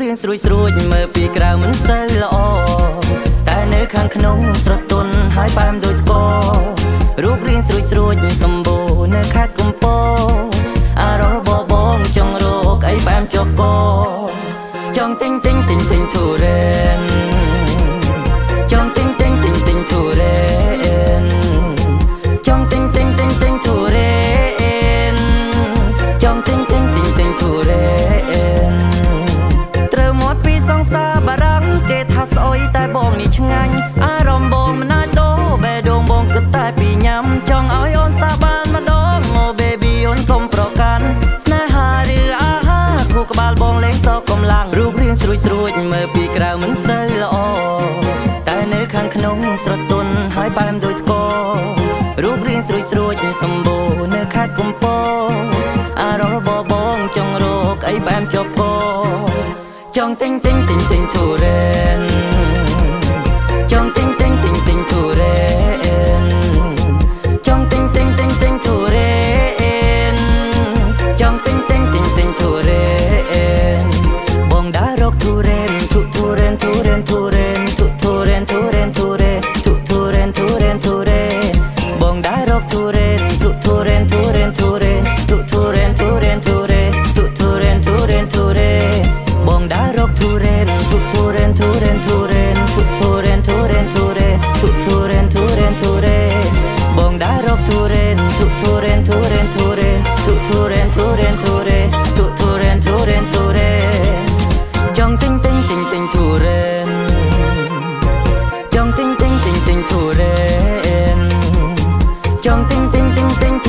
រៀងស្រួយស្រួយមើលពីក្រៅមិនសូវល្អតែនៅខាងក្នុងស្រទន់ហើយប៉ែមដូចស្គររូបរាងស្រួយស្រួយសម្បូរនៅខេត្តកំពតអារម្មណ៍បងចង់រកអីប៉ែមចកកចង់ទិញទុរេនចង់ទិញទុរេនចង់ទិញទុរេនចង់ទិញទុរេនត្រូវមាត់ពីសង្សារបារាំងគេថាស្អុយតែបងនេះឆ្ងាញ់អារម្មណ៍បងមិនអាចដោបេះដូងបងគិតតែពីញ៉ាំចង់ឲ្យអូនសាបានម្ដងអូ baby អូនកុំប្រកាន់ស្នេហាឬអាហារគូក្បាលបងលេងសោកកំឡាំងរូបរាងស្រួយស្រួយមើលពីក្រៅមិនសូវល្អតែនៅខាងក្នុងស្រទន់ហើយប៉ែមដូចស្គររូបរាងស្រួយស្រួយសម្បូរនៅខេត្តកំពតអារម្មណ៍បងចង់រកអីប៉ែមចកកចង់ទិញទុរេនចង់ទិញទុរេនចង់ទិញទុរេនចង់ទិញទុរេនបងđãរកទុរេនទុរេនទុរេនទុរេនទុរេនទុរេនទុរេនទុរេនទុរេនទុរេនបងđãរកទុរេនទុរេនទុរេនទុរេនទុរេនទុរេនទុរេនទុរេនទុរេនទុរេនបងđãរកទុរេនទុរេនទុរេនទុរេនទុរេនទុរេនទុរេនទុរេនទុរេនទុរេនបងđãរកទុរេនទុរេនទុរេនទុរេនទុរេនទុរេនទុរេនទុរេនទុរេនទុរេនចង់ទិញទុរេនចង់ទិញទុរេនចង់ទិញទុ